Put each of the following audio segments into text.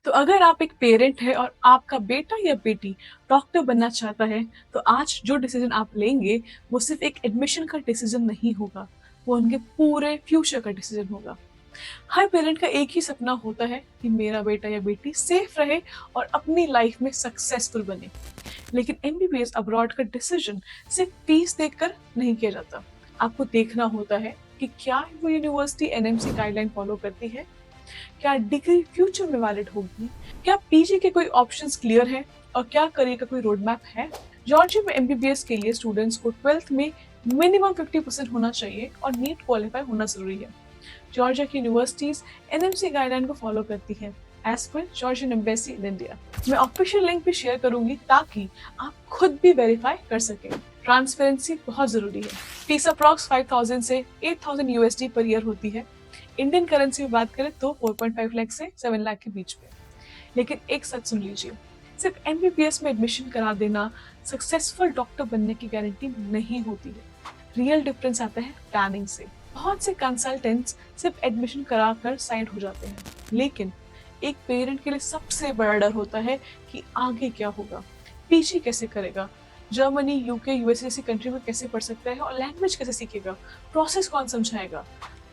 तो अगर आप एक पेरेंट है और आपका बेटा या बेटी डॉक्टर बनना चाहता है, तो आज जो डिसीजन आप लेंगे वो सिर्फ एक एडमिशन का डिसीजन नहीं होगा, वो उनके पूरे फ्यूचर का डिसीजन होगा। हर पेरेंट का एक ही सपना होता है कि मेरा बेटा या बेटी सेफ रहे और अपनी लाइफ में सक्सेसफुल बने। लेकिन एमबीबीएस अब्रॉड का डिसीजन सिर्फ फीस देखकर नहीं किया जाता। आपको देखना होता है कि क्या वो यूनिवर्सिटी एनएमसी गाइडलाइन फॉलो करती है, क्या डिग्री फ्यूचर में वैलिड होगी, क्या पीजी के कोई ऑप्शंस क्लियर हैं और क्या करियर का कोई रोड मैप है। जॉर्जिया में एमबीबीएस के लिए स्टूडेंट्स को 12th में मिनिमम 50% होना चाहिए और नीट क्वालिफाई होना जरूरी है। जॉर्जिया की यूनिवर्सिटीज एनएमसी गाइडलाइन को फॉलो करती है as per Georgian embassy in India. मैं ऑफिशियल लिंक भी शेयर करूंगी ताकि आप खुद भी वेरीफाई कर सकें। ट्रांसपेरेंसी बहुत जरूरी है। फीस अप्रॉक्स 5000 से 8000 यूएसडी पर ईयर होती है। इंडियन करेंसी में बात करें तो 4.5 लाख से 7 लाख के बीच में। लेकिन एक सच सुन लीजिए, सिर्फ एमबीबीएस में एडमिशन करा देना सक्सेसफुल डॉक्टर बनने की गारंटी नहीं होती है। रियल डिफरेंस आता है प्लानिंग से। बहुत से कंसल्टेंट्स सिर्फ एडमिशन कराकर साइड हो जाते हैं, लेकिन एक पेरेंट के लिए सबसे बड़ा डर होता है कि आगे क्या होगा, पीजी कैसे करेगा, जर्मनी, यूके, यूएसए जैसी कंट्री में कैसे पढ़ सकता है और लैंग्वेज कैसे सीखेगा, प्रोसेस कौन समझाएगा।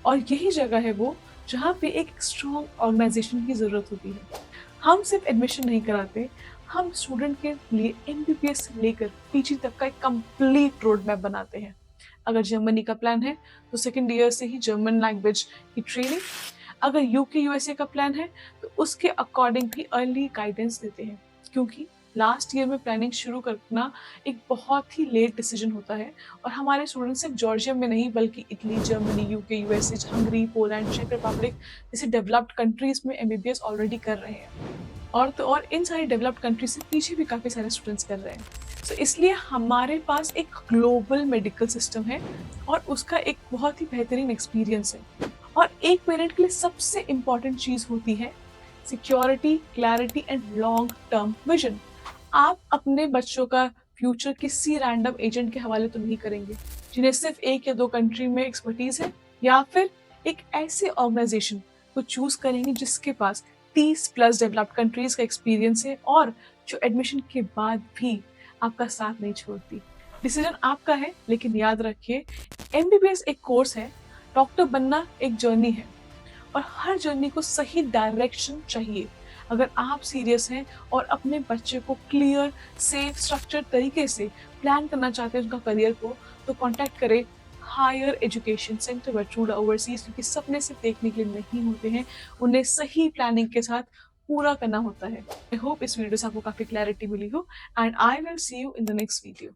और यही जगह है वो जहाँ पे एक स्ट्रॉन्ग ऑर्गेनाइजेशन की जरूरत होती है। हम सिर्फ एडमिशन नहीं कराते, हम स्टूडेंट के लिए एमबीबीएस से लेकर पीजी तक का एक कंप्लीट रोड मैप बनाते हैं। अगर जर्मनी का प्लान है तो सेकेंड ईयर से ही जर्मन लैंग्वेज की ट्रेनिंग। अगर यूके यूएसए का प्लान है तो उसके अकॉर्डिंग भी अर्ली गाइडेंस देते हैं, क्योंकि लास्ट ईयर में प्लानिंग शुरू करना एक बहुत ही लेट डिसीजन होता है। और हमारे स्टूडेंट्स सिर्फ जॉर्जिया में नहीं बल्कि Italy, Germany, UK USA, Hungary, Poland, चेक रिपब्लिक जैसे डेवलप्ड कंट्रीज में एमबीबीएस ऑलरेडी कर रहे हैं। और तो और इन सारी डेवलप्ड कंट्रीज से पीछे भी काफ़ी सारे स्टूडेंट्स कर रहे हैं। तो इसलिए हमारे पास एक ग्लोबल मेडिकल सिस्टम है और उसका एक बहुत ही बेहतरीन एक्सपीरियंस है। और एक पेरेंट के लिए सबसे इम्पॉर्टेंट चीज़ होती है security, clarity and long term vision. आप अपने बच्चों का फ्यूचर किसी रैंडम एजेंट के हवाले तो नहीं करेंगे जिन्हें सिर्फ एक या दो कंट्री में एक्सपर्टीज है, या फिर एक ऐसे ऑर्गेनाइजेशन को चूज करेंगे जिसके पास 30+ डेवलप्ड कंट्रीज का एक्सपीरियंस है और जो एडमिशन के बाद भी आपका साथ नहीं छोड़ती। डिसीजन आपका है, लेकिन याद रखिए एमबीबीएस एक कोर्स है, डॉक्टर बनना एक जर्नी है और हर जर्नी को सही डायरेक्शन चाहिए। अगर आप सीरियस हैं और अपने बच्चे को क्लियर, सेफ, स्ट्रक्चर्ड तरीके से प्लान करना चाहते हैं उनका करियर को, तो कांटेक्ट करें हायर एजुकेशन सेंटर बटरूडा ओवरसीज, क्योंकि सपने सिर्फ देखने के लिए नहीं होते हैं, उन्हें सही प्लानिंग के साथ पूरा करना होता है। आई होप इस वीडियो से आपको काफी क्लैरिटी मिली हो and I will see you in the next video.